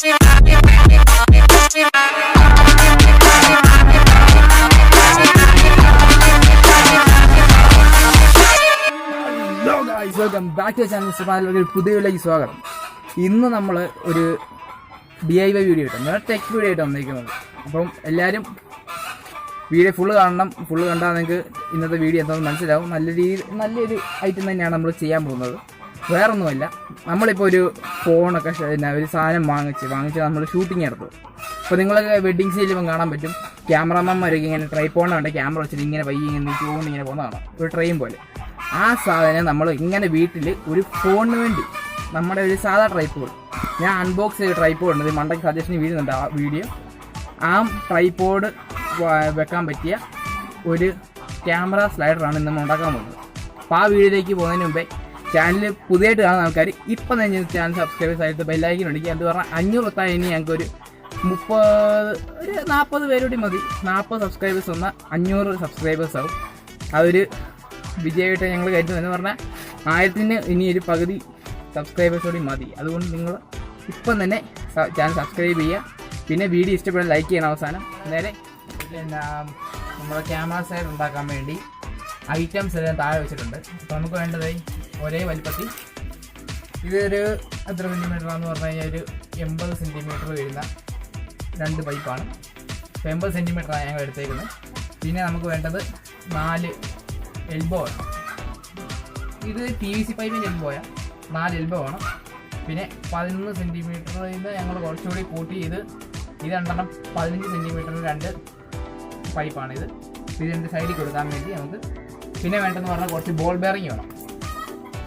Welcome back to channel സുമാരിലൊരു പുതിയ വീഡിയോയിലേക്ക് സ്വാഗതം. ഇന്ന് നമ്മൾ ഒരു DIY വീഡിയോ ഇട്ടു, ടെക് വീഡിയോ ആയിട്ട് വന്നിരിക്കുന്നത്. അപ്പം എല്ലാവരും വീഡിയോ ഫുള്ള് കാണണം. ഫുള്ള് കണ്ടാൽ നിങ്ങൾക്ക് ഇന്നത്തെ വീഡിയോ എന്താണെന്ന് മനസ്സിലാവും. നല്ലൊരു ഐറ്റം തന്നെയാണ് നമ്മൾ ചെയ്യാൻ പോകുന്നത്. വേറൊന്നുമല്ല, നമ്മളിപ്പോൾ ഒരു ഫോണൊക്കെ ഒരു സാധനം വാങ്ങിച്ച് നമ്മൾ ഷൂട്ടിങ് നടത്തും. അപ്പോൾ നിങ്ങളൊക്കെ വെഡ്ഡിങ് സ്റ്റൈലിൽ കാണാൻ പറ്റും, ക്യാമറമാന്മാരൊക്കെ ഇങ്ങനെ ട്രൈപോഡിനുണ്ട് ക്യാമറ വെച്ചിട്ട് ഇങ്ങനെ പയ്യെ ഇങ്ങനെ ചൂണ്ട് ഇങ്ങനെ പോകുന്നതാണ്, ഒരു ട്രെയിൻ പോലെ. ആ സാധനം നമ്മൾ ഇങ്ങനെ വീട്ടിൽ ഒരു ഫോണിന് വേണ്ടി നമ്മുടെ ഒരു സാധാ ട്രൈപോഡ്, ഞാൻ അൺബോക്സ് ചെയ്ത ട്രൈപോഡ് ഉണ്ട്, മണ്ടയ്ക്ക് സജഷൻ വീഴുന്നുണ്ട് ആ വീഡിയോ. ആ ട്രൈപോഡ് വെക്കാൻ പറ്റിയ ഒരു ക്യാമറ സ്ലൈഡറാണ് ഇന്ന് നമ്മൾ ഉണ്ടാക്കാൻ പോകുന്നത്. അപ്പോൾ ആ വീഡിയോയിലേക്ക് പോകുന്നതിന് മുമ്പേ ചാനൽ പുതിയതായിട്ട് കാണുന്ന ആൾക്കാർ ഇപ്പം തന്നെ ചാനൽ സബ്സ്ക്രൈബേഴ്സ് ആയിട്ട് ബെല്ലൈക്കൻ ഉണ്ടെങ്കിൽ അത് പറഞ്ഞാൽ 500 ഇനി ഞങ്ങൾക്കൊരു 40 പേരോടി മതി. 40 സബ്സ്ക്രൈബേഴ്സ് വന്നാൽ 500 സബ്സ്ക്രൈബേഴ്സ് ആവും. അതൊരു വിജയമായിട്ട് ഞങ്ങൾ കരുതുന്നു. എന്ന് പറഞ്ഞാൽ 1000-ന് ഇനി ഒരു പകുതി സബ്സ്ക്രൈബേഴ്സോടി മതി. അതുകൊണ്ട് നിങ്ങൾ ഇപ്പം തന്നെ ചാനൽ സബ്സ്ക്രൈബ് ചെയ്യുക. പിന്നെ വീഡിയോ ഇഷ്ടപ്പെടാൻ ലൈക്ക് ചെയ്യണം. അവസാനം നേരെ നമ്മുടെ ക്യാമറ സൈഡ് ഉണ്ടാക്കാൻ വേണ്ടി ഐറ്റംസ് എല്ലാം താഴെ വെച്ചിട്ടുണ്ട്. അപ്പോൾ നമുക്ക് വേണ്ടത് ഒരേ വലിപ്പത്തിൽ ഇതൊരു എത്ര സെൻറ്റിമീറ്ററാണെന്ന് പറഞ്ഞു കഴിഞ്ഞാൽ ഒരു 80 സെൻറ്റിമീറ്റർ വരുന്ന 2 പൈപ്പാണ്. 80 സെൻറ്റിമീറ്ററാണ് ഞങ്ങൾ എടുത്തേക്കുന്നത്. പിന്നെ നമുക്ക് വേണ്ടത് 4 എൽബോ ആണ്. ഇത് PVC പൈപ്പിൻ്റെ എൽബോയാണ്, 4 എൽബോ ആണ്. പിന്നെ 11 സെൻറ്റിമീറ്ററിൽ ഞങ്ങൾ കുറച്ചുകൂടി കൂട്ടി ഇത് 15 സെൻറ്റിമീറ്ററിന് 2 പൈപ്പാണ്. ഇത് 2 സൈഡിൽ കൊടുക്കാൻ വേണ്ടി നമുക്ക്. പിന്നെ വേണ്ടെന്ന് പറഞ്ഞാൽ കുറച്ച് ബോൾ ബെയറിങ് വേണം.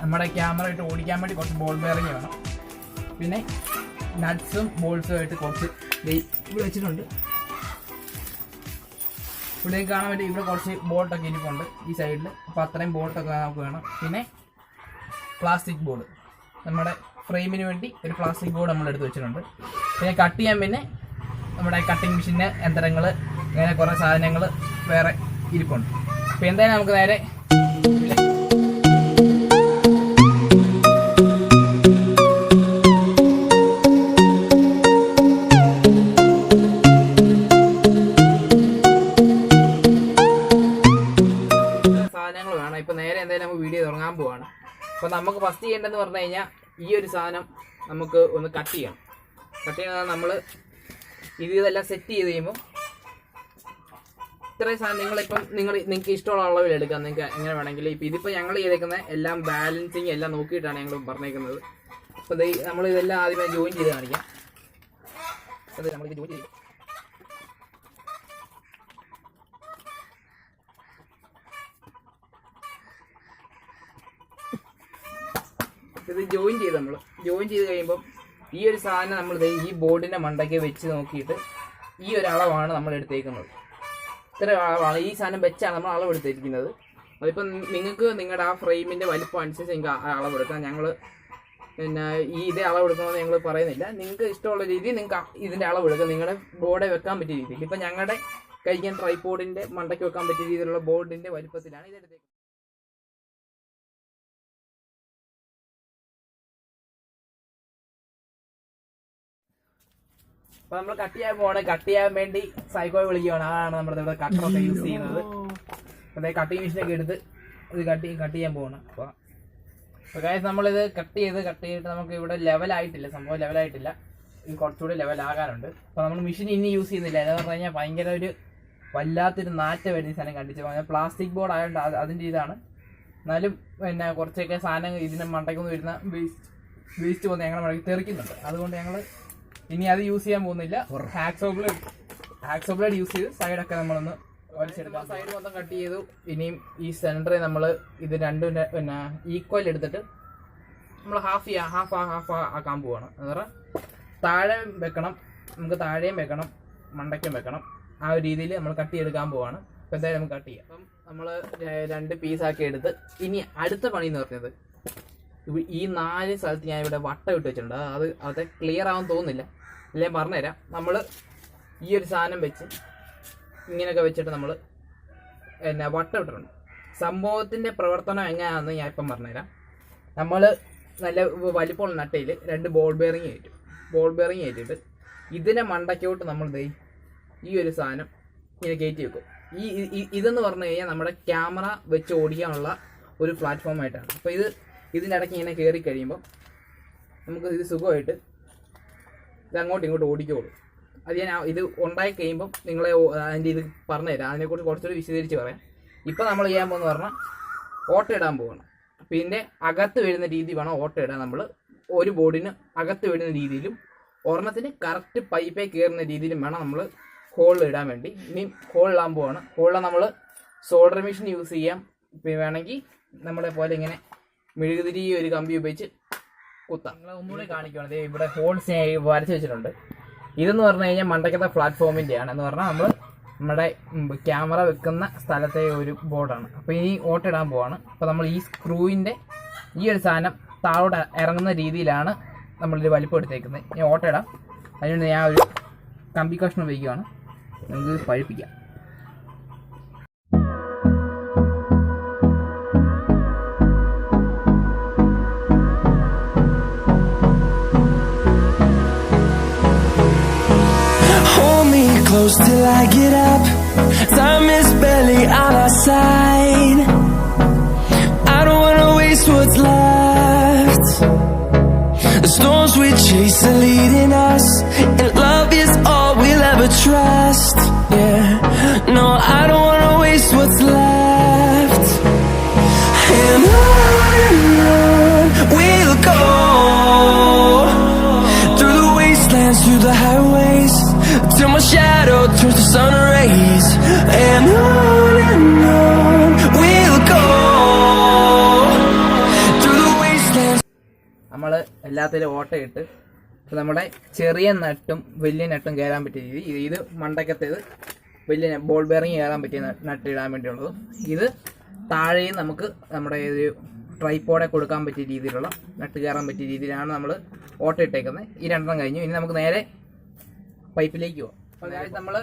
നമ്മുടെ ക്യാമറ ഇട്ട് ഓടിക്കാൻ വേണ്ടി കുറച്ച് ബോൾ ബെയറിങ് വേണം. പിന്നെ നട്ട്സും ബോൾസും ആയിട്ട് കുറച്ച് ഇവിടെ വെച്ചിട്ടുണ്ട്. ഇവിടെ കാണാൻ വേണ്ടി ഇവിടെ കുറച്ച് ബോട്ടൊക്കെ ഇരിപ്പുണ്ട് ഈ സൈഡിൽ. അപ്പോൾ അത്രയും ബോട്ടൊക്കെ നമുക്ക് വേണം. പിന്നെ പ്ലാസ്റ്റിക് ബോർഡ്, നമ്മുടെ ഫ്രെയിമിന് വേണ്ടി ഒരു പ്ലാസ്റ്റിക് ബോർഡ് നമ്മൾ എടുത്ത് വെച്ചിട്ടുണ്ട്. പിന്നെ കട്ട് ചെയ്യാൻ പിന്നെ നമ്മുടെ കട്ടിങ് മെഷീന് യന്ത്രങ്ങൾ, അങ്ങനെ കുറേ സാധനങ്ങൾ വേറെ ഇരിപ്പുണ്ട്. അപ്പോൾ എന്തായാലും നമുക്ക് നേരെ വീഡിയോ തുടങ്ങാൻ പോവാണ്. അപ്പോൾ നമുക്ക് ഫസ്റ്റ് ചെയ്യേണ്ടതെന്ന് പറഞ്ഞു കഴിഞ്ഞാൽ ഈ ഒരു സാധനം നമുക്ക് ഒന്ന് കട്ട് ചെയ്യണം. കട്ട് ചെയ്യുന്നത് നമ്മൾ ഇതെല്ലാം സെറ്റ് ചെയ്ത് കഴിയുമ്പോൾ ഇത്രയും സാധനം നിങ്ങൾക്ക് ഇഷ്ടമുള്ള അളവിൽ എടുക്കാം. നിങ്ങൾക്ക് എങ്ങനെ വേണമെങ്കിൽ. ഇപ്പോൾ ഇതിപ്പോൾ ഞങ്ങൾ ചെയ്തേക്കുന്ന എല്ലാം ബാലൻസിങ് എല്ലാം നോക്കിയിട്ടാണ് ഞങ്ങൾ പറഞ്ഞേക്കുന്നത്. അപ്പോൾ നമ്മൾ ഇതെല്ലാം ആദ്യമേ ജോയിൻ ചെയ്ത് കാണിക്കാം. അത് നമ്മളിത് ജോയിൻ ചെയ്യും. ഇത് ജോയിൻ ചെയ്ത് കഴിയുമ്പം ഈ ഒരു സാധനം നമ്മൾ ഈ ബോർഡിൻ്റെ മണ്ടയ്ക്ക് വെച്ച് നോക്കിയിട്ട് ഈ ഒരു അളവാണ് നമ്മൾ എടുത്തേക്കുന്നത്. ഇത്ര അളവാണ് ഈ സാധനം വെച്ചാണ് നമ്മൾ അളവ് എടുത്തിരിക്കുന്നത്. അതിപ്പം നിങ്ങൾക്ക് നിങ്ങളുടെ ആ ഫ്രെയിമിൻ്റെ വലിപ്പം അനുസരിച്ച് നിങ്ങൾക്ക് അളവ് എടുക്കാം. ഞങ്ങൾ പിന്നെ ഇതേ അളവ് എടുക്കണമെന്ന് ഞങ്ങൾ പറയുന്നില്ല. നിങ്ങൾക്ക് ഇഷ്ടമുള്ള രീതിയിൽ നിങ്ങൾക്ക് ഇതിൻ്റെ അളവ് എടുക്കാം, നിങ്ങളുടെ ബോർഡെ വെക്കാൻ പറ്റിയ രീതിയിൽ. ഇപ്പം ഞങ്ങളുടെ കഴിക്കാൻ ട്രൈപോഡിൻ്റെ മണ്ടയ്ക്ക് വെക്കാൻ പറ്റിയ രീതിയിലുള്ള ബോർഡിൻ്റെ വലിപ്പത്തിലാണ് ഇതെടുത്തേക്കുന്നത്. അപ്പോൾ നമ്മൾ കട്ട് ചെയ്യാൻ വേണ്ടി സൈക്കോയെ വിളിക്കുകയാണ്. അതാണ് നമ്മുടെ ഇവിടെ കട്ടറൊക്കെ യൂസ് ചെയ്യുന്നത്. അതായത് കട്ടിങ് മെഷീനൊക്കെ എടുത്ത് ഇത് കട്ട് ചെയ്യാൻ പോകണം. അപ്പോൾ ഗൈസ് നമ്മളിത് കട്ട് ചെയ്തിട്ട് നമുക്ക് ഇവിടെ സംഭവം ലെവലായിട്ടില്ല. ഇത് കുറച്ചുകൂടി ലെവലാകാനുണ്ട്. അപ്പോൾ നമ്മൾ മെഷീൻ ഇനി യൂസ് ചെയ്യുന്നില്ല. എന്ന് പറഞ്ഞു കഴിഞ്ഞാൽ ഭയങ്കര ഒരു വല്ലാത്തൊരു നാറ്റ വരുന്ന സാധനം കണ്ടിച്ച് പ്ലാസ്റ്റിക് ബോർഡ് ആയതുകൊണ്ട് അതിൻ്റെ ഇതാണ്. എന്നാലും പിന്നെ കുറച്ചൊക്കെ സാധനം ഇതിൻ്റെ മണ്ടയ്ക്കൊന്നും വരുന്ന വേസ്റ്റ് പോകുന്ന ഞങ്ങളുടെ മടക്കി തെറിക്കുന്നുണ്ട്. അതുകൊണ്ട് ഞങ്ങൾ ഇനി അത് യൂസ് ചെയ്യാൻ പോകുന്നില്ല. ഹാക്സോ ബ്ലേഡ് യൂസ് ചെയ്ത് സൈഡൊക്കെ നമ്മളൊന്ന് വലിച്ചെടുക്കാം. സൈഡ് മൊത്തം കട്ട് ചെയ്തു. ഇനിയും ഈ സെൻറ്ററിൽ നമ്മൾ ഇത് രണ്ടും പിന്നെ ഈക്വൽ എടുത്തിട്ട് നമ്മൾ ഹാഫ് ആക്കാൻ പോവാണ്. എന്ന് പറഞ്ഞാൽ താഴെ വെക്കണം, നമുക്ക് താഴെയും വെക്കണം, മണ്ടയ്ക്കും വെക്കണം. ആ ഒരു രീതിയിൽ നമ്മൾ കട്ട് ചെയ്തെടുക്കാൻ പോവാണ്. അപ്പോൾ എന്തായാലും നമുക്ക് കട്ട് ചെയ്യാം. അപ്പം നമ്മൾ 2 പീസാക്കി എടുത്ത് ഇനി അടുത്ത പണി എന്ന് പറഞ്ഞത് ഈ 4 സ്ഥലത്ത് ഞാൻ ഇവിടെ വട്ടം ഇട്ട് വെച്ചിട്ടുണ്ട്. അത് ക്ലിയർ ആവാൻ തോന്നുന്നില്ല, ഇല്ലേ പറഞ്ഞുതരാം. നമ്മൾ ഈ ഒരു സാധനം വെച്ച് ഇങ്ങനെയൊക്കെ വെച്ചിട്ട് നമ്മൾ വട്ടം ഇട്ടിട്ടുണ്ട്. സംഭവത്തിൻ്റെ പ്രവർത്തനം എങ്ങനെയാണെന്ന് ഞാൻ ഇപ്പം പറഞ്ഞുതരാം. നമ്മൾ നല്ല വലിപ്പമുള്ള നട്ടയിൽ 2 ബോൾ ബെയറിങ് കയറ്റും. ബോൾ ബെയറിങ് കയറ്റിയിട്ട് ഇതിനെ മണ്ടയ്ക്കോട്ട് നമ്മൾ ഈ ഒരു സാധനം ഇങ്ങനെ കയറ്റി വെക്കും. ഇതെന്ന് പറഞ്ഞു കഴിഞ്ഞാൽ നമ്മുടെ ക്യാമറ വെച്ച് ഓടിക്കാനുള്ള ഒരു പ്ലാറ്റ്ഫോം ആയിട്ടാണ്. അപ്പോൾ ഇതിൻ്റെ ഇടയ്ക്ക് ഇങ്ങനെ കയറി കഴിയുമ്പോൾ നമുക്ക് ഇത് സുഖമായിട്ട് ഇത് അങ്ങോട്ടും ഇങ്ങോട്ടും ഓടിക്കോളൂ. അത് ഞാൻ ഇത് ഉണ്ടായി കഴിയുമ്പം നിങ്ങളെ അതിൻ്റെ ഇത് പറഞ്ഞുതരാം. അതിനെക്കുറിച്ച് കുറച്ചുകൂടി വിശദീകരിച്ച് പറയാം. ഇപ്പം നമ്മൾ ചെയ്യാൻ പോകുന്ന പറഞ്ഞാൽ ഓട്ട ഇടാൻ പോകണം. അപ്പോൾ ഇതിൻ്റെ അകത്ത് വരുന്ന രീതി വേണം ഓട്ട ഇടാൻ. നമ്മൾ ഒരു ബോർഡിന് അകത്ത് വരുന്ന രീതിയിലും ഒരെണ്ണത്തിന് കറക്റ്റ് പൈപ്പേ കയറുന്ന രീതിയിലും വേണം നമ്മൾ ഹോളിൽ ഇടാൻ വേണ്ടി. ഇനി ഹോളിലാൻ പോവാണ്. ഹോളിൽ നമ്മൾ സോൾഡർ മെഷീൻ യൂസ് ചെയ്യാം. പിന്നെ വേണമെങ്കിൽ നമ്മളെ പോലെ ഇങ്ങനെ മെഴുകുതിരി ഒരു കമ്പി ഉപയോഗിച്ച് കുത്താം. നിങ്ങൾ ഒന്നുകൂടി കാണിക്കുകയാണ്. ഇവിടെ ഹോൾസ് വരച്ച് വെച്ചിട്ടുണ്ട്. ഇതെന്ന് പറഞ്ഞു കഴിഞ്ഞാൽ മണ്ടയ്ക്കത്തെ പ്ലാറ്റ്ഫോമിൻ്റെയാണ്. എന്ന് പറഞ്ഞാൽ നമ്മുടെ ക്യാമറ വെക്കുന്ന സ്ഥലത്തെ ഒരു ബോർഡാണ്. അപ്പോൾ ഇനി ഓട്ട ഇടാൻ പോവാണ്. അപ്പോൾ നമ്മൾ ഈ സ്ക്രൂവിൻ്റെ ഈ ഒരു സാധനം താഴോട്ട് ഇറങ്ങുന്ന രീതിയിലാണ് നമ്മളിത് വലിപ്പം എടുത്തേക്കുന്നത്. ഇനി ഓട്ട ഇടാം. അതിനുവേണ്ടി ഞാൻ ഒരു കമ്പി കഷ്ണം ഉപയോഗിക്കുകയാണ്. നമുക്ക് പഴിപ്പിക്കാം. Close till I get up. Time is barely on our side. I don't wanna waste what's left. The storms we chase are leading us, and love is all we'll ever trust. Yeah, no, I don't wanna waste what's left. And on we'll go, through the wastelands, through the highways, till my shadow turns to sun rays. And on we'll go, through the wastelands. നമ്മൾ എല്ലാത്തിലും ഓട്ടയിട്ട് നമ്മുടെ ചെറിയ നട്ടും വലിയ നട്ടും കയറാൻ പറ്റിയ രീതി. ഇത് മണ്ടക്കത്തേത് വലിയ ബോൾ ബെയറിങ് കയറാൻ പറ്റിയ നട്ട് ഇടാൻ വേണ്ടിയുള്ളതും, ഇത് താഴെയും നമുക്ക് നമ്മുടെ ഒരു ട്രൈപ്പോടെ കൊടുക്കാൻ പറ്റിയ രീതിയിലുള്ള നട്ട് കയറാൻ പറ്റിയ രീതിയിലാണ് നമ്മൾ ഓട്ട ഇട്ടേക്കുന്നത്. ഈ രണ്ടെണ്ണം കഴിഞ്ഞു. ഇനി നമുക്ക് നേരെ പൈപ്പിലേക്ക് പോകാം. അതായത് നമ്മൾ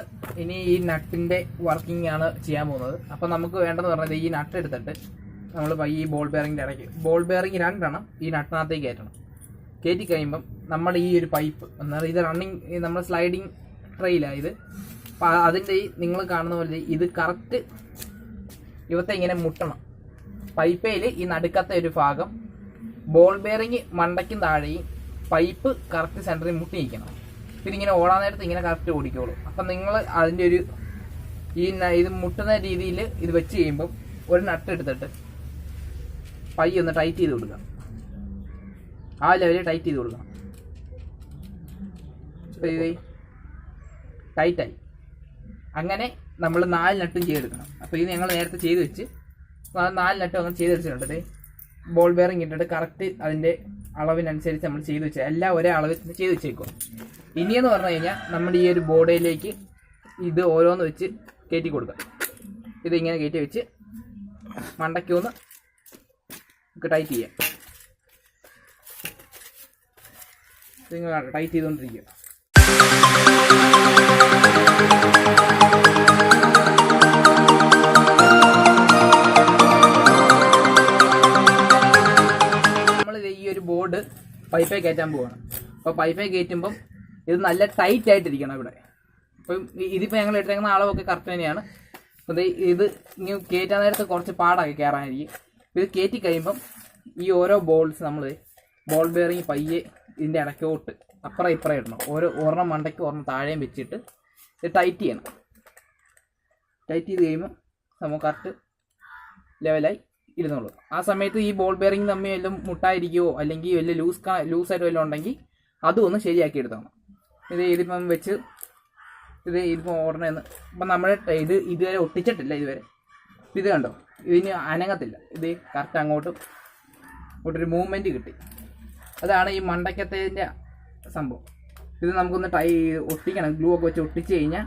ഇനി ഈ നട്ടിൻ്റെ വർക്കിംഗ് ആണ് ചെയ്യാൻ പോകുന്നത്. അപ്പോൾ നമുക്ക് വേണ്ടതെന്ന് പറഞ്ഞാൽ ഈ നട്ട് എടുത്തിട്ട് നമ്മൾ ഈ ബോൾ ബെയറിങ്ങിൻ്റെ ഇടയ്ക്ക് ബോൾ ബെയറിങ് രണ്ടെണ്ണം ഈ നട്ടിനകത്തേക്ക് കയറ്റണം. കയറ്റി കഴിയുമ്പം നമ്മുടെ ഈ ഒരു പൈപ്പ് എന്നാൽ ഇത് റണ്ണിങ് നമ്മൾ സ്ലൈഡിങ് ട്രെയിലാണ് ഇത്. അപ്പോൾ അതിൻ്റെ നിങ്ങൾ കാണുന്ന പോലെ ഇത് കറക്റ്റ് ഇവത്തെ ഇങ്ങനെ മുട്ടണം. പൈപ്പയിൽ ഈ നടുക്കത്തെ ഒരു ഭാഗം ബോൾ ബെയറിങ് മണ്ടയ്ക്കും താഴെയും പൈപ്പ് കറക്റ്റ് സെൻറ്ററിൽ മുട്ടി നിൽക്കണം. ഇതിങ്ങനെ ഓടാൻ നേരത്ത് ഇങ്ങനെ കറക്റ്റ് ഓടിക്കോളൂ. അപ്പം നിങ്ങൾ അതിൻ്റെ ഒരു ഇത് മുട്ടുന്ന രീതിയിൽ ഇത് വെച്ച് കഴിയുമ്പം ഒരു നട്ട് എടുത്തിട്ട് ഒന്ന് ടൈറ്റ് ചെയ്ത് കൊടുക്കുക. ആ ലെവലിൽ ടൈറ്റ് ചെയ്ത് കൊടുക്കണം. അപ്പോൾ ഇത് ടൈറ്റായി. അങ്ങനെ നമ്മൾ 4 നട്ടും ചെയ്തെടുക്കണം. അപ്പോൾ ഇത് ഞങ്ങൾ നേരത്തെ ചെയ്ത് വെച്ച് 4 നട്ടും അങ്ങനെ ചെയ്ത് വെച്ചിട്ടുണ്ട്. ബോൾ ബെയറിങ് ഇട്ടിട്ട് കറക്റ്റ് അതിൻ്റെ അളവിനനുസരിച്ച് നമ്മൾ ചെയ്ത് വെച്ചാൽ എല്ലാം ഒരേ അളവിൽ ചെയ്ത് വെച്ചേക്കും. ഇനിയെന്ന് പറഞ്ഞു കഴിഞ്ഞാൽ നമ്മുടെ ഈ ഒരു ബോർഡിലേക്ക് ഇത് ഓരോന്ന് വെച്ച് കയറ്റി കൊടുക്കാം. ഇതിങ്ങനെ കയറ്റി വെച്ച് മണ്ടയ്ക്ക് ഒന്ന് നമുക്ക് ടൈറ്റ് ചെയ്യാം. നിങ്ങൾ ടൈറ്റ് ചെയ്തുകൊണ്ടിരിക്കുക. നമ്മളിത് ഈ ഒരു ബോർഡ് പൈപ്പേ കയറ്റാൻ പോവാണ്. അപ്പോൾ പൈപ്പേ കയറ്റുമ്പം ഇത് നല്ല ടൈറ്റ് ആയിട്ടിരിക്കണം ഇവിടെ. അപ്പം ഇതിപ്പോൾ ഞങ്ങൾ എടുത്തേക്കുന്ന അളവൊക്കെ കറക്റ്റ് തന്നെയാണ്. അപ്പോൾ ഇത് ഇങ്ങനെ കയറ്റാൻ നേരത്ത് കുറച്ച് പാടൊക്കെ കയറാനായിരിക്കും. ഇത് കയറ്റി കഴിയുമ്പം ഈ ഓരോ ബോൾസ് നമ്മൾ ബോൾ ബെയറിങ് പയ്യെ ഇതിൻ്റെ ഇടയ്ക്കോട്ട് അപ്പുറം ഇപ്പുറം ഇടണം. ഒരെണ്ണം മണ്ടയ്ക്ക് ഒരെണ്ണം താഴെയും വെച്ചിട്ട് ഇത് ടൈറ്റ് ചെയ്യണം. ടൈറ്റ് ചെയ്ത് കഴിയുമ്പോൾ നമുക്ക് കറക്റ്റ് ലെവലായി ഇരുന്നുള്ളൂ. ആ സമയത്ത് ഈ ബോൾ ബെയറിങ് തമ്മിൽ വല്ലതും മുട്ടായിരിക്കുമോ അല്ലെങ്കിൽ വലിയ ലൂസായിട്ട് വല്ലതും ഉണ്ടെങ്കിൽ അതും ഒന്ന് ശരിയാക്കി എടുക്കണം. ഇതിപ്പം വെച്ച് ഇതിപ്പോൾ ഓടണമെന്ന് ഇപ്പം നമ്മൾ ഇതുവരെ ഒട്ടിച്ചിട്ടില്ല. ഇത് കണ്ടോ, ഇതിന് അനങ്ങത്തില്ല. ഇത് കറക്റ്റ് അങ്ങോട്ടൊരു മൂവ്മെൻറ്റ് കിട്ടി. അതാണ് ഈ മണ്ടയ്ക്കത്തേതിൻ്റെ സംഭവം. ഇത് നമുക്കൊന്ന് ഒട്ടിക്കണം. ഗ്ലൂ ഒക്കെ വെച്ച് ഒട്ടിച്ച് കഴിഞ്ഞാൽ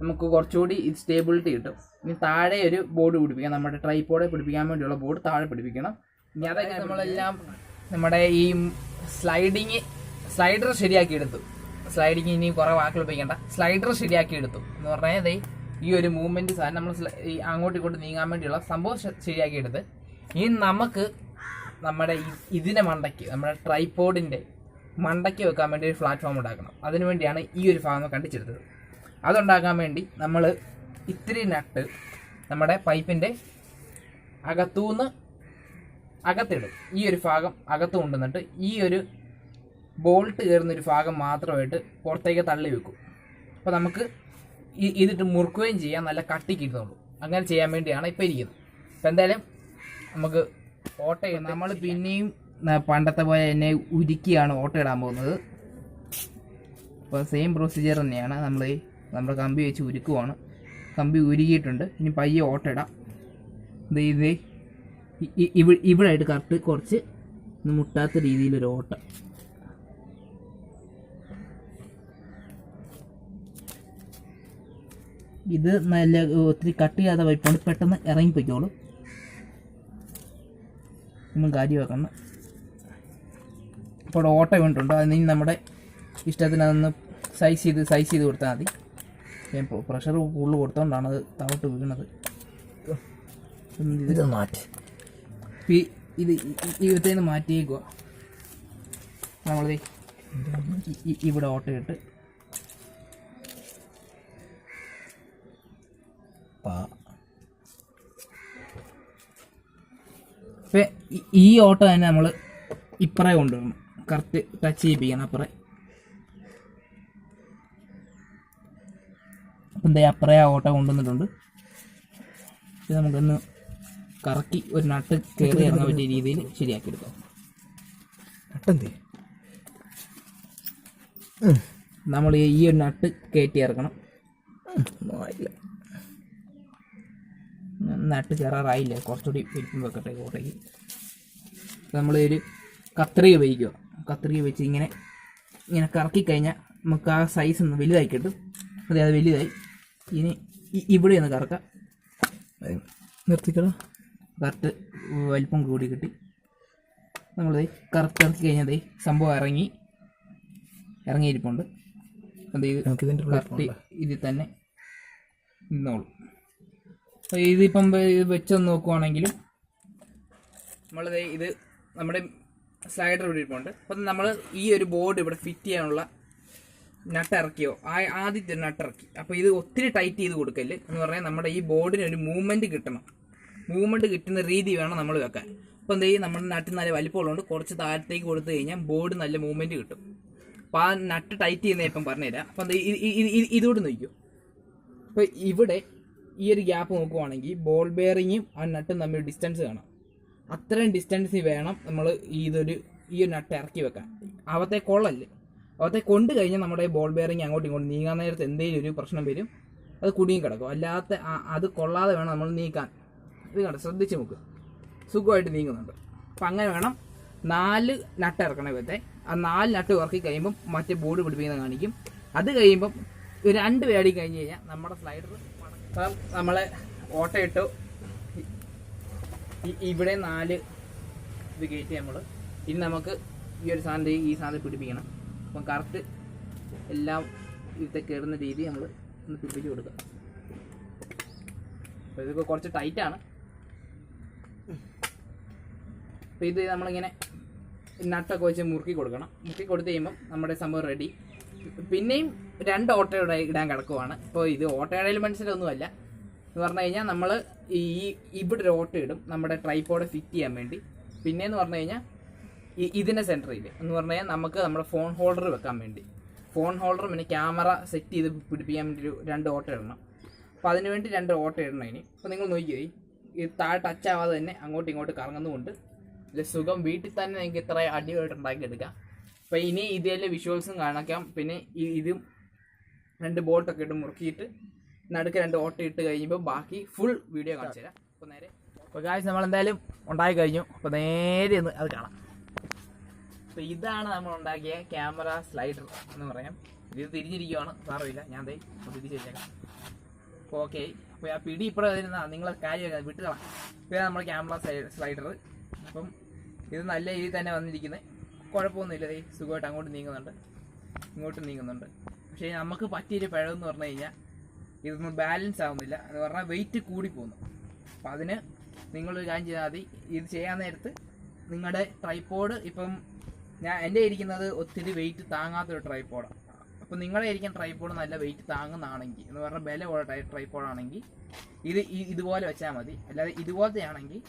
നമുക്ക് കുറച്ചുകൂടി ഇത് സ്റ്റേബിലിറ്റി കിട്ടും. ഇനി താഴെ ഒരു ബോർഡ് പിടിപ്പിക്കാം. നമ്മുടെ ട്രൈപ്പോടെ പിടിപ്പിക്കാൻ വേണ്ടിയുള്ള ബോർഡ് താഴെ പിടിപ്പിക്കണം. ഇനി അതൊക്കെ നമ്മളെല്ലാം നമ്മുടെ ഈ സ്ലൈഡർ ശരിയാക്കി എടുത്തു. സ്ലൈഡിങ് ഇനി കുറേ വാക്കുകൾ ഉപയോഗിക്കേണ്ട. സ്ലൈഡർ ശരിയാക്കി എടുത്തു എന്ന് പറഞ്ഞാൽ ഈ ഒരു മൂവ്മെൻറ്റ് സാധനം നമ്മൾ ഈ അങ്ങോട്ടും ഇങ്ങോട്ടും നീങ്ങാൻ വേണ്ടിയുള്ള സംഭവം ശരിയാക്കി എടുത്ത് ഇനി നമുക്ക് നമ്മുടെ ഇതിനെ മണ്ടയ്ക്ക് നമ്മുടെ ട്രൈപോഡിൻ്റെ മണ്ടയ്ക്ക് വെക്കാൻ വേണ്ടി ഒരു പ്ലാറ്റ്ഫോം ഉണ്ടാക്കണം. അതിനു വേണ്ടിയാണ് ഈ ഒരു ഭാഗം കണ്ടിച്ചെടുത്തത്. അതുണ്ടാക്കാൻ വേണ്ടി നമ്മൾ ഇത്തിരി നട്ട് നമ്മുടെ പൈപ്പിൻ്റെ അകത്തുനിന്ന് അകത്തിടും. ഈ ഒരു ഭാഗം അകത്ത് കൊണ്ടുവന്നിട്ട് ഈ ഒരു ബോൾട്ട് കയറുന്നൊരു ഭാഗം മാത്രമായിട്ട് പുറത്തേക്ക് തള്ളി വെക്കും. അപ്പോൾ നമുക്ക് ഇതിട്ട് മുറുക്കുകയും ചെയ്യാം, നല്ല കട്ടിക്ക് ഇരുന്നുള്ളൂ. അങ്ങനെ ചെയ്യാൻ വേണ്ടിയാണ് ഇപ്പോൾ ഇരിക്കുന്നത്. അപ്പോൾ എന്തായാലും നമുക്ക് ഓട്ട നമ്മൾ പിന്നെയും പണ്ടത്തെ പോലെ എന്നെ ഉരുക്കിയാണ് ഓട്ട ഇടാൻ പോകുന്നത്. അപ്പോൾ സെയിം പ്രൊസീജിയർ തന്നെയാണ്. നമ്മൾ കമ്പി വെച്ച് ഉരുക്കുവാണ്. കമ്പി ഉരുക്കിയിട്ടുണ്ട്. ഇനി പയ്യെ ഓട്ട ഇടാം. ഇത് ഇവിടെ ആയിട്ട് കറക്റ്റ് കുറച്ച് മുട്ടാത്ത രീതിയിലൊരു ഓട്ട. ഇത് നല്ല ഒത്തിരി കട്ട് ചെയ്യാതെ പൈപ്പാണ്, പെട്ടെന്ന് ഇറങ്ങിപ്പോയിക്കോളും. ഒന്നും കാര്യമാക്കണം. അപ്പോൾ ഓട്ട വീണിട്ടുണ്ട്. അതിന് നമ്മുടെ ഇഷ്ടത്തിന് അതൊന്ന് സൈസ് ചെയ്ത് കൊടുത്താൽ മതി. ഞാൻ പ്രഷർ കൂടുതൽ കൊടുത്തോണ്ടാണ് അത് താവട്ട് വീണത്. ഇത് മാറ്റി ഇത് ഇവിടത്തേന്ന് മാറ്റിയേക്കുക. നമ്മളത് ഇവിടെ ഓട്ടയിട്ട് ഇപ്പം ഈ ഓട്ട തന്നെ നമ്മൾ ഇപ്പറേ കൊണ്ടുവരണം. കറക്റ്റ് ടച്ച് ചെയ്യിപ്പിക്കണം അപ്പറേ. അപ്പം എന്താ അപ്പറേ ആ ഓട്ട കൊണ്ടുവന്നിട്ടുണ്ട്. ഇത് നമുക്കൊന്ന് കറക്കി ഒരു നട്ട് കയറി ഇറങ്ങാൻ പറ്റിയ രീതിയിൽ ശരിയാക്കി എടുക്കാം. നമ്മൾ ഈ ഒരു നട്ട് കയറ്റി ഇറക്കണം. നട്ട് കയറാറായില്ല, കുറച്ചുകൂടി വലിപ്പം വെക്കട്ടെ കോട്ടയ്ക്ക്. നമ്മൾ ഒരു കത്രിക ഉപയോഗിക്കുക. കത്രിക വെച്ച് ഇങ്ങനെ കറക്കി കഴിഞ്ഞാൽ നമുക്ക് ആ സൈസ് ഒന്ന് വലുതായി കിട്ടും. അതെ, അത് വലുതായി. ഇനി ഇവിടെ ഒന്ന് കറക്കാം. നിർത്തിക്കണം. കറക്റ്റ് വലിപ്പം കൂടി കിട്ടി. നമ്മളത് കറക്റ്റ് ഇറക്കി കഴിഞ്ഞാൽ സംഭവം ഇറങ്ങിയിരിപ്പുണ്ട്. അത് കറക്റ്റ് ഇതിൽ തന്നെ നിന്നോളൂ. അപ്പോൾ ഇതിപ്പം വെച്ചൊന്ന് നോക്കുവാണെങ്കിലും നമ്മളത് ഇത് നമ്മുടെ സ്ലൈഡർ ഇവിടെ ഇരിപ്പുണ്ട്. അപ്പം നമ്മൾ ഈ ഒരു ബോർഡ് ഇവിടെ ഫിറ്റ് ചെയ്യാനുള്ള നട്ട് ഇറക്കിയോ, ആദ്യത്തെ നട്ട് ഇറക്കി. അപ്പോൾ ഇത് ഒത്തിരി ടൈറ്റ് ചെയ്ത് കൊടുക്കല് എന്ന് പറഞ്ഞാൽ നമ്മുടെ ഈ ബോർഡിന് ഒരു മൂവ്മെൻറ്റ് കിട്ടണം. മൂവ്മെൻറ്റ് കിട്ടുന്ന രീതി വേണം നമ്മൾ വെക്കാൻ. അപ്പോൾ എന്ത് ചെയ്യും, നമ്മുടെ നട്ട് നല്ല വലിപ്പമുള്ളതുകൊണ്ട് കുറച്ച് താഴത്തേക്ക് കൊടുത്തു കഴിഞ്ഞാൽ ബോർഡ് നല്ല മൂവ്മെൻറ്റ് കിട്ടും. അപ്പോൾ ആ നട്ട് ടൈറ്റ് ചെയ്യുന്ന ഇപ്പം പറഞ്ഞുതരാം. അപ്പോൾ എന്താ ഇതോട് നോക്കൂ. അപ്പോൾ ഇവിടെ ഈ ഒരു ഗ്യാപ്പ് നോക്കുവാണെങ്കിൽ ബോൾ ബെയറിങ്ങും ആ നട്ടും തമ്മിൽ ഡിസ്റ്റൻസ് കാണാം. അത്രയും ഡിസ്റ്റൻസ് വേണം നമ്മൾ ഈ ഒരു നട്ട് ഇറക്കി വെക്കാൻ. അവത്തെ കൊള്ളല്ലേ, അവത്തെ കൊണ്ട് കഴിഞ്ഞാൽ നമ്മുടെ ബോൾ ബെയറിങ് അങ്ങോട്ടും ഇങ്ങോട്ടും നീങ്ങാൻ നേരത്ത് എന്തെങ്കിലും ഒരു പ്രശ്നം വരും, അത് കുടുങ്ങി കിടക്കും. അല്ലാത്ത അത് കൊള്ളാതെ വേണം നമ്മൾ നീക്കാൻ. ഇത് കണ്ടോ, ശ്രദ്ധിച്ച് നോക്കുക, സുഖമായിട്ട് നീങ്ങുന്നുണ്ട്. അപ്പം അങ്ങനെ വേണം 4 നട്ട് ഇറക്കണം ഇവത്തെ. ആ 4 നട്ട് ഇറക്കി കഴിയുമ്പം മറ്റേ ബോർഡ് പിടിപ്പിക്കുന്നത് കാണിക്കും. അത് കഴിയുമ്പം 2 പേടി കഴിഞ്ഞ് കഴിഞ്ഞാൽ നമ്മുടെ സ്ലൈഡർ. അപ്പം നമ്മൾ ഓട്ടയിട്ടു. ഇവിടെ 4 ഇത് കയറ്റി നമ്മൾ. ഇനി നമുക്ക് ഈ സാധനം പിടിപ്പിക്കണം. അപ്പം കറക്റ്റ് എല്ലാം ഇവിടുത്തെ കയറുന്ന രീതി നമ്മൾ ഒന്ന് പിടിപ്പിച്ച് കൊടുക്കുക. അപ്പോൾ ഇതിപ്പോൾ കുറച്ച് ടൈറ്റാണ്. അപ്പോൾ ഇത് നമ്മളിങ്ങനെ നട്ടൊക്കെ വെച്ച് മുറുക്കി കൊടുക്കണം. മുറുക്കി കൊടുത്തു കഴിയുമ്പം നമ്മുടെ സംഭവം റെഡി. പിന്നെയും 2 ഓട്ടയുടെ ഇടാൻ കിടക്കുവാണ്. ഇപ്പോൾ ഇത് ഓട്ടയുടെ മനസ്സിലൊന്നുമല്ല എന്ന് പറഞ്ഞു കഴിഞ്ഞാൽ നമ്മൾ ഇവിടെ ഒരു ഓട്ട ഇടും നമ്മുടെ ട്രൈപോഡ് ഫിറ്റ് ചെയ്യാൻ വേണ്ടി. പിന്നെയെന്ന് പറഞ്ഞു കഴിഞ്ഞാൽ ഇതിൻ്റെ സെൻറ്ററിൽ എന്ന് പറഞ്ഞു കഴിഞ്ഞാൽ നമുക്ക് നമ്മുടെ ഫോൺ ഹോൾഡർ വെക്കാൻ വേണ്ടി, ഫോൺ ഹോൾഡർ പിന്നെ ക്യാമറ സെറ്റ് ചെയ്ത് പിടിപ്പിക്കാൻ വേണ്ടി 2 ഓട്ട ഇടണം. അപ്പോൾ അതിന് വേണ്ടി 2 ഓട്ട ഇടണം. ഇനി അപ്പോൾ നിങ്ങൾ നോക്കിയേ, ഇത് താഴെ ടച്ച് ആവാതെ തന്നെ അങ്ങോട്ടും ഇങ്ങോട്ട് കറങ്ങുന്നുമുണ്ട്. ഇതിൽ സുഖം വീട്ടിൽ തന്നെ നിങ്ങൾക്ക് ഇത്ര അടിപൊളിയായിട്ട് ഉണ്ടാക്കിയെടുക്കാം. അപ്പോൾ ഇനി ഇതിലെ വിഷ്വൽസും കാണിക്കാം. പിന്നെ ഇതും 2 ബോൾട്ടൊക്കെ ഇട്ട് മുറുക്കിയിട്ട് നടുക്ക് 2 ഓട്ട ഇട്ട് കഴിയുമ്പോൾ ബാക്കി ഫുൾ വീഡിയോ കാണിച്ചു തരാം. അപ്പോൾ നേരെ അപ്പോൾ ഗായ്സ് നമ്മളെന്തായാലും ഉണ്ടാക്കി കഴിഞ്ഞു. അപ്പോൾ നേരെ ഒന്ന് അത് കാണാം. അപ്പോൾ ഇതാണ് നമ്മൾ ഉണ്ടാക്കിയ ക്യാമറ സ്ലൈഡർ എന്ന് പറയാം. ഇത് തിരിഞ്ഞിരിക്കുകയാണ്, സാരമില്ല, ഞാൻ തിരിച്ച് വെച്ചേക്കാം. അപ്പോൾ ഓക്കെ. അപ്പോൾ ആ പിടി ഇപ്പോഴും വരുന്ന നിങ്ങൾ കാര്യം വിട്ടുകളാം. ഇതാണ് നമ്മുടെ ക്യാമറ സ്ലൈഡർ. അപ്പം ഇത് നല്ല രീതിയിൽ തന്നെ വന്നിരിക്കുന്നത്, കുഴപ്പമൊന്നുമില്ല. സുഖമായിട്ട് അങ്ങോട്ട് നീങ്ങുന്നുണ്ട്, ഇങ്ങോട്ട് നീങ്ങുന്നുണ്ട്. പക്ഷേ നമുക്ക് പറ്റിയൊരു പിഴവെന്ന് പറഞ്ഞു കഴിഞ്ഞാൽ ഇതൊന്നും ബാലൻസ് ആവുന്നില്ല. എന്ന് പറഞ്ഞാൽ വെയിറ്റ് കൂടിപ്പോകുന്നു. അപ്പം അതിന് നിങ്ങളൊരു കാര്യം ചെയ്താൽ മതി. ഇത് ചെയ്യാൻ നേരത്ത് നിങ്ങളുടെ ട്രൈപോഡ് ഇപ്പം എൻ്റെ ഇരിക്കുന്നത് ഒത്തിരി വെയിറ്റ് താങ്ങാത്തൊരു ട്രൈപ്പോഡാണ്. അപ്പോൾ നിങ്ങളെ ഇരിക്കുന്ന ട്രൈപ്പോഡ് നല്ല വെയിറ്റ് താങ്ങുന്നതാണെങ്കിൽ എന്ന് പറഞ്ഞാൽ ബലമുള്ള ട്രൈപ്പോഡാണെങ്കിൽ ഇതുപോലെ വെച്ചാൽ മതി. അല്ലാതെ ഇതുപോലത്തെ ആണെങ്കിൽ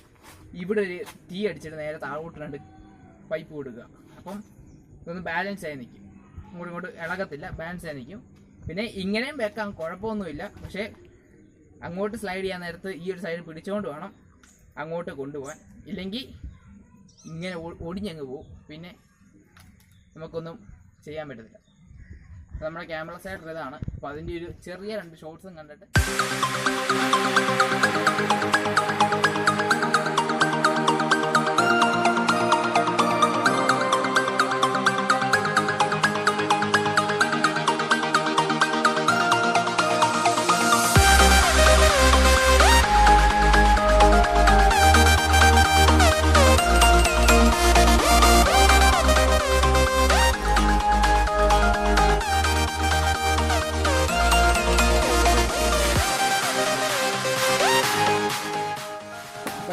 ഇവിടെ ഒരു തീ അടിച്ചിട്ട് നേരെ താഴോട്ട് 2 പൈപ്പ് കൊടുക്കുക. അപ്പം ഇതൊന്ന് ബാലൻസ് ആയി നിൽക്കും, ഇങ്ങോട്ട് ഇളകത്തില്ല, ബാലൻസ് ആയി നിൽക്കും. പിന്നെ ഇങ്ങനെയും വെക്കാം, കുഴപ്പമൊന്നുമില്ല. പക്ഷേ അങ്ങോട്ട് സ്ലൈഡ് ചെയ്യാൻ നേരത്ത് ഈ ഒരു സൈഡ് പിടിച്ചുകൊണ്ട് വേണം അങ്ങോട്ട് കൊണ്ടുപോകാൻ. ഇല്ലെങ്കിൽ ഇങ്ങനെ ഒടിഞ്ഞങ്ങ് പോവും, പിന്നെ നമുക്കൊന്നും ചെയ്യാൻ പറ്റത്തില്ല. നമ്മുടെ ക്യാമറ സൈഡ് ഇതാണ്. അപ്പോൾ അതിൻ്റെ ഒരു ചെറിയ 2 ഷോട്ട്സും കണ്ടിട്ട്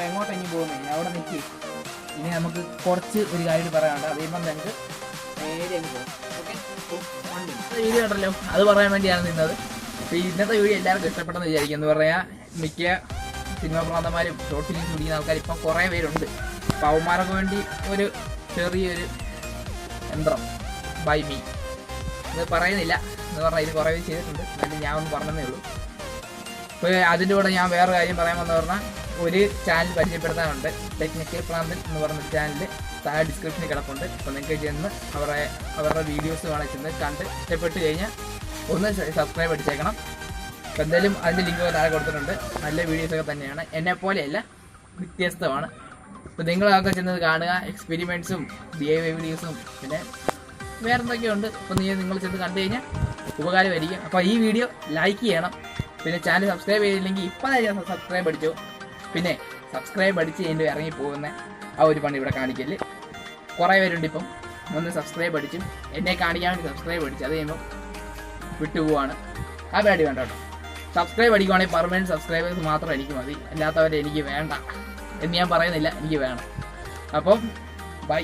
എങ്ങോട്ടെങ്കിലും പോകുന്നില്ല, അവിടെ നിൽക്കി. ഇനി നമുക്ക് കുറച്ച് ഒരു കാര്യം പറയാനുണ്ട്, അതേപ്പം ഞങ്ങൾക്ക് നേരെ അങ്ങ് പോകും. ഓക്കെ, വീഡിയോ ഉണ്ടല്ലോ, അത് പറയാൻ വേണ്ടിയാണ് നിന്നത്. അപ്പോൾ ഇന്നത്തെ വീഡിയോ എല്ലാവർക്കും ഇഷ്ടപ്പെട്ടെന്ന് വിചാരിക്കും. എന്ന് പറയാൻ മിക്ക സിനിമാ പ്രാന്തന്മാരും ഷോർട്ട് ഫിലിം പിടിക്കുന്ന ആൾക്കാർ ഇപ്പം കുറേ പേരുണ്ട്. അപ്പോൾ അവന്മാർക്ക് വേണ്ടി ഒരു ചെറിയൊരു യന്ത്രം ബൈ മീ ഇത് പറയുന്നില്ല എന്ന് പറഞ്ഞാൽ ഇത് കുറേ ചെയ്തിട്ടുണ്ട്, എന്നാലും ഞാൻ ഒന്ന് പറഞ്ഞതേ ഉള്ളൂ. അപ്പോൾ അതിൻ്റെ കൂടെ ഞാൻ വേറെ കാര്യം പറയാൻ വന്നു പറഞ്ഞാൽ ഒരു ചാനൽ പരിചയപ്പെടുത്താനുണ്ട്, ടെക്നിക്കൽ പ്രാന്തൻ എന്ന് പറഞ്ഞൊരു ചാനൽ താഴെ ഡിസ്ക്രിപ്ഷനിൽ കിടപ്പുണ്ട്. അപ്പോൾ നിങ്ങൾക്ക് ചെന്ന് അവരുടെ വീഡിയോസ് വേണം ചെന്ന് കണ്ട് ഇഷ്ടപ്പെട്ട് കഴിഞ്ഞാൽ ഒന്ന് സബ്സ്ക്രൈബ് അടിച്ചേക്കണം. അപ്പോൾ എന്തായാലും അതിൻ്റെ ലിങ്ക് താഴെ കൊടുത്തിട്ടുണ്ട്. നല്ല വീഡിയോസൊക്കെ തന്നെയാണ്, എന്നെപ്പോലെയല്ല, വ്യത്യസ്തമാണ്. അപ്പോൾ നിങ്ങളൊക്കെ ചെന്നത് കാണുക, എക്സ്പെരിമെൻറ്റ്സും DIY വീഡിയോസും പിന്നെ വേറെ എന്തൊക്കെയുണ്ട്. അപ്പോൾ നിങ്ങൾ ചെന്ന് കണ്ടു കഴിഞ്ഞാൽ ഉപകാരമായിരിക്കും. അപ്പോൾ ഈ വീഡിയോ ലൈക്ക് ചെയ്യണം, പിന്നെ ചാനൽ സബ്സ്ക്രൈബ് ചെയ്തില്ലെങ്കിൽ ഇപ്പം തന്നെ സബ്സ്ക്രൈബ് അടിച്ചു. പിന്നെ സബ്സ്ക്രൈബ് അടിച്ച് കഴിഞ്ഞ് ഇറങ്ങി പോകുന്ന ആ ഒരു പണി ഇവിടെ കാണിക്കല് കുറേ പേരുണ്ട്. ഇപ്പം ഒന്ന് സബ്സ്ക്രൈബ് അടിച്ചും എന്നെ കാണിക്കാൻ വേണ്ടി സബ്സ്ക്രൈബ് അടിച്ചു, അത് കഴിയുമ്പോൾ വിട്ടുപോവാണ്. ആ പേടി വേണ്ട കേട്ടോ. സബ്സ്ക്രൈബ് അടിക്കുവാണെങ്കിൽ പെർമനൻറ്റ് സബ്സ്ക്രൈബേഴ്സ് മാത്രം എനിക്ക് മതി, അല്ലാത്തവരെ എനിക്ക് വേണ്ട എന്ന് ഞാൻ പറയുന്നില്ല, എനിക്ക് വേണം. അപ്പം ബൈ.